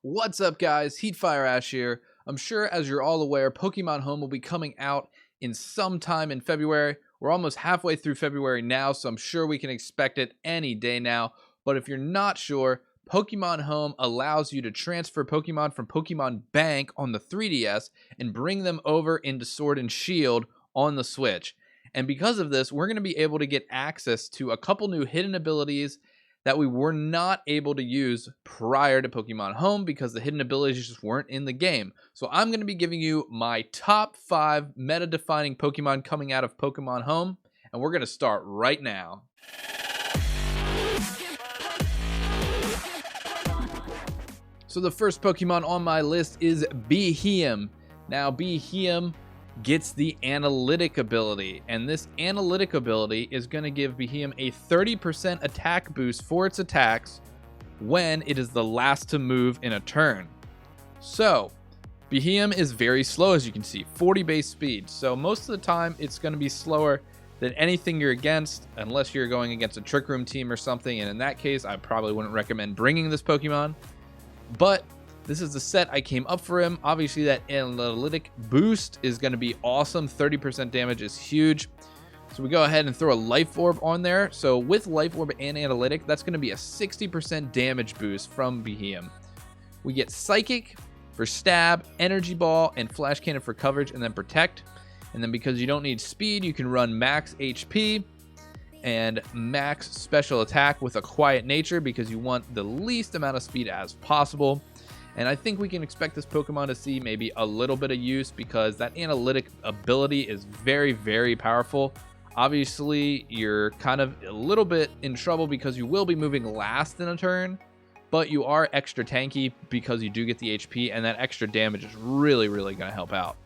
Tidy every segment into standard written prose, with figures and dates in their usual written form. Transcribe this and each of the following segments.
What's up, guys? Heatfireash here. I'm sure, as you're all aware, Pokemon Home will be coming out in some time in February. We're almost halfway through February now, so I'm sure we can expect it any day now. But if you're not sure, Pokemon Home allows you to transfer Pokemon from Pokemon Bank on the 3DS and bring them over into Sword and Shield on the Switch. And because of this, we're going to be able to get access to a couple new hidden abilities that we were not able to use prior to Pokemon Home because the hidden abilities just weren't in the game. So I'm going to be giving you my top 5 meta-defining Pokemon coming out of Pokemon Home, and we're going to start right now. So the first Pokemon on my list is Beheeyem. Now, Beheeyem gets the analytic ability, and this analytic ability is going to give Beheeyem a 30% attack boost for its attacks when it is the last to move in a turn. So Beheeyem is very slow, as you can see, 40 base speed, so most of the time it's going to be slower than anything you're against, unless you're going against a Trick Room team or something, and in that case I probably wouldn't recommend bringing this Pokemon. But this is the set I came up for him. Obviously, that analytic boost is going to be awesome. 30% damage is huge. So we go ahead and throw a Life Orb on there. So with Life Orb and analytic, that's going to be a 60% damage boost from Beheeyem. We get Psychic for stab, Energy Ball, and Flash Cannon for coverage, and then Protect. And then because you don't need speed, you can run max HP and max special attack with a quiet nature because you want the least amount of speed as possible. And I think we can expect this Pokemon to see maybe a little bit of use because that analytic ability is very, very powerful. Obviously, you're kind of a little bit in trouble because you will be moving last in a turn, but you are extra tanky because you do get the HP, and that extra damage is really, really going to help out.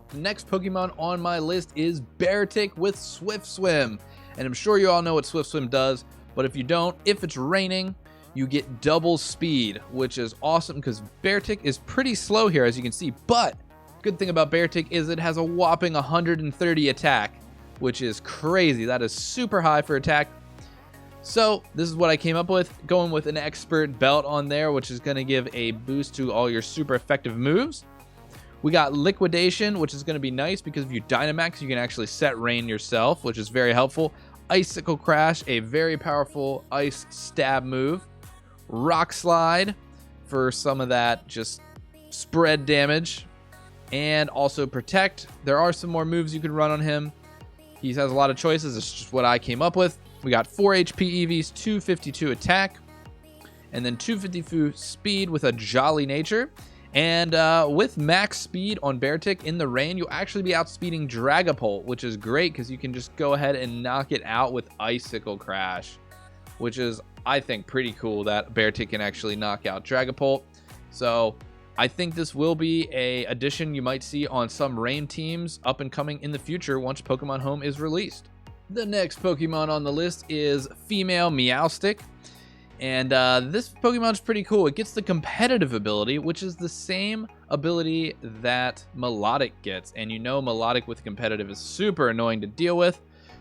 The next Pokemon on my list is Beartic with Swift Swim. And I'm sure you all know what Swift Swim does, but if you don't, if it's raining, you get double speed, which is awesome because Beartic is pretty slow here, as you can see. But good thing about Beartic is it has a whopping 130 attack, which is crazy. That is super high for attack. So this is what I came up with, going with an Expert Belt on there, which is going to give a boost to all your super effective moves. We got Liquidation, which is going to be nice because if you Dynamax, you can actually set rain yourself, which is very helpful. Icicle Crash, a very powerful ice stab move. Rock Slide for some of that just spread damage, and also Protect. There are some more moves you can run on him. He has a lot of choices. It's just what I came up with. We got 4 HP EVs, 252 attack, and then 252 speed with a jolly nature. And with max speed on Beartic in the rain, you'll actually be outspeeding Dragapult, which is great because you can just go ahead and knock it out with Icicle Crash, which is, I think, pretty cool that Beartic can actually knock out Dragapult. So I think this will be a addition you might see on some rain teams up and coming in the future once Pokemon Home is released. The next Pokemon on the list is female Meowstic. And this Pokemon is pretty cool. It gets the competitive ability, which is the same ability that Melodic gets. And you know Melodic with competitive is super annoying to deal with.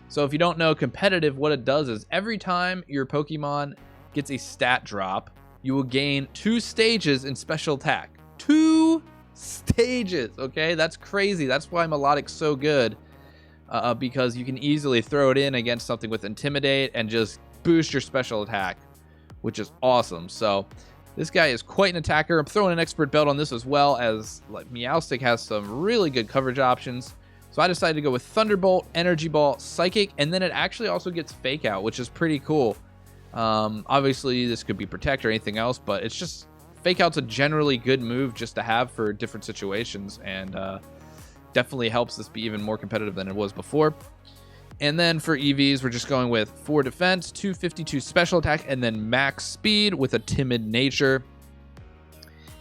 So if you don't know competitive, what it does is every time your Pokemon gets a stat drop, you will gain 2 stages in special attack. 2 stages, okay? That's crazy. That's why Melodic's so good, because you can easily throw it in against something with Intimidate and just boost your special attack, which is awesome. So this guy is quite an attacker. I'm throwing an Expert Belt on this as well, as like Meowstic has some really good coverage options. So I decided to go with Thunderbolt, Energy Ball, Psychic, and then it actually also gets Fake Out, which is pretty cool. Obviously, this could be Protect or anything else, but it's just Fake Out's a generally good move just to have for different situations, and definitely helps this be even more competitive than it was before. And then for EVs, we're just going with 4 defense, 252 special attack, and then max speed with a timid nature.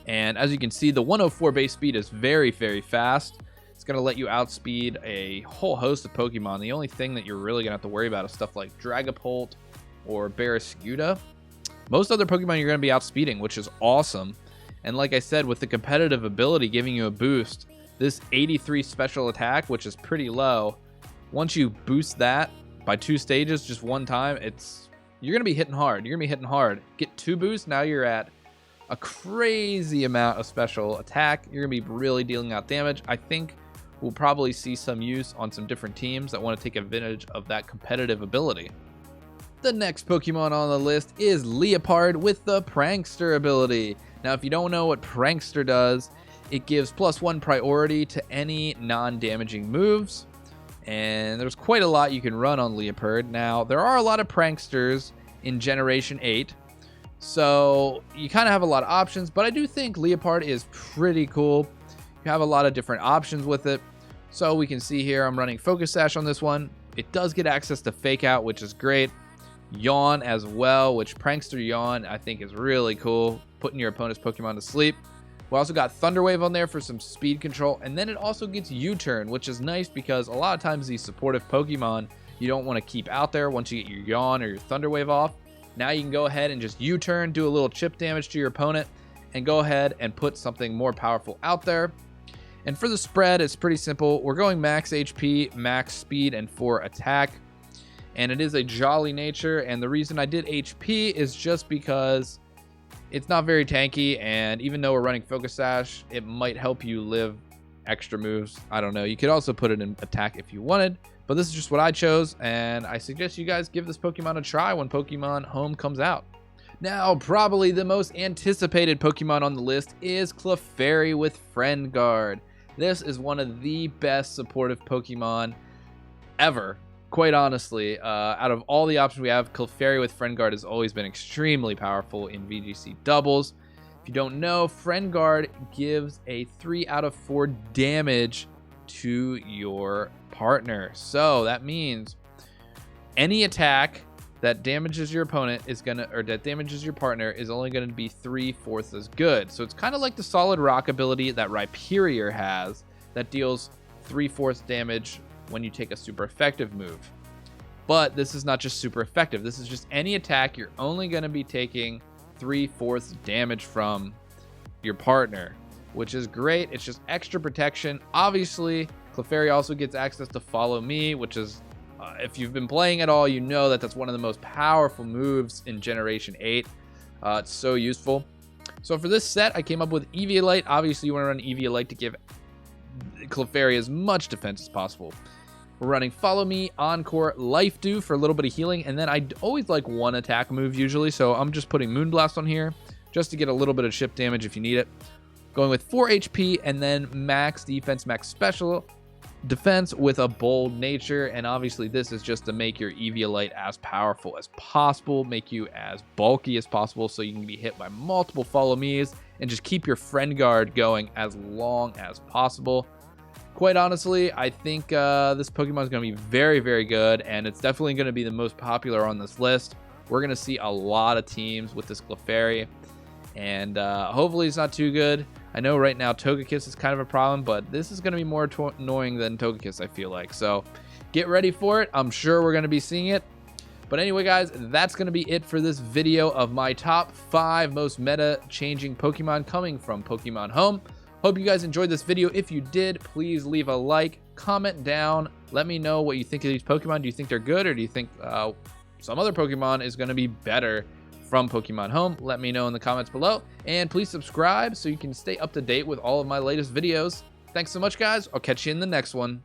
And as you can see, the 104 base speed is very, very fast. It's going to let you outspeed a whole host of Pokemon. The only thing that you're really going to have to worry about is stuff like Dragapult or Barraskewda. Most other Pokemon you're going to be outspeeding, which is awesome. And like I said, with the competitive ability giving you a boost, this 83 special attack, which is pretty low, once you boost that by 2 stages just one time, you're going to be hitting hard. You're going to be hitting hard. Get 2 boosts, now you're at a crazy amount of special attack. You're going to be really dealing out damage. I think we'll probably see some use on some different teams that want to take advantage of that competitive ability. The next Pokemon on the list is Leopard with the Prankster ability. Now, if you don't know what Prankster does, it gives +1 priority to any non-damaging moves. And there's quite a lot you can run on Leopard. Now, there are a lot of Pranksters in Generation 8. So you kind of have a lot of options, but I do think Leopard is pretty cool. You have a lot of different options with it. So we can see here I'm running Focus Sash on this one. It does get access to Fake Out, which is great. Yawn as well, which Prankster Yawn I think is really cool, putting your opponent's Pokemon to sleep. We also got Thunder Wave on there for some speed control, and then it also gets U-Turn, which is nice because a lot of times these supportive Pokemon you don't want to keep out there once you get your Yawn or your Thunder Wave off. Now you can go ahead and just U-Turn, do a little chip damage to your opponent, and go ahead and put something more powerful out there. And for the spread, it's pretty simple. We're going max HP, max speed, and 4 attack. And it is a jolly nature, and the reason I did HP is just because it's not very tanky, and even though we're running Focus Sash, it might help you live extra moves. I don't know. You could also put it in attack if you wanted, but this is just what I chose, and I suggest you guys give this Pokemon a try when Pokemon Home comes out. Now, probably the most anticipated Pokemon on the list is Clefairy with Friend Guard. This is one of the best supportive Pokemon ever. Quite honestly, out of all the options we have, Clefairy with Friend Guard has always been extremely powerful in VGC doubles. If you don't know, Friend Guard gives a 3 out of 4 damage to your partner. So that means any attack that damages your opponent is gonna, or that damages your partner, is only gonna be 3/4 as good. So it's kind of like the Solid Rock ability that Rhyperior has that deals 3/4 damage when you take a super effective move. But this is not just super effective. This is just any attack you're only going to be taking 3/4 damage from your partner, which is great. It's just extra protection. Obviously, Clefairy also gets access to Follow Me, which is, if you've been playing at all, you know that that's one of the most powerful moves in Generation 8. It's so useful. So for this set, I came up with Eviolite. Obviously, you want to run Eviolite to give Clefairy as much defense as possible. We're running Follow Me, Encore, Life Dew for a little bit of healing, and then I always like one attack move usually, so I'm just putting Moonblast on here just to get a little bit of chip damage if you need it. Going with 4 HP, and then max defense, max special defense with a bold nature, and obviously this is just to make your Eviolite as powerful as possible, make you as bulky as possible so you can be hit by multiple Follow Me's, and just keep your Friend Guard going as long as possible. Quite honestly, I think this Pokemon is going to be very, very good, and it's definitely going to be the most popular on this list. We're going to see a lot of teams with this Clefairy, and hopefully it's not too good. I know right now Togekiss is kind of a problem, but this is going to be more annoying than Togekiss, I feel like. So get ready for it. I'm sure we're going to be seeing it. But anyway, guys, that's going to be it for this video of my top 5 most meta-changing Pokemon coming from Pokemon Home. Hope you guys enjoyed this video. If you did, please leave a like, comment down, let me know what you think of these Pokemon. Do you think they're good, or do you think some other Pokemon is going to be better from Pokemon Home? Let me know in the comments below, and please subscribe so you can stay up to date with all of my latest videos. Thanks so much, guys. I'll catch you in the next one.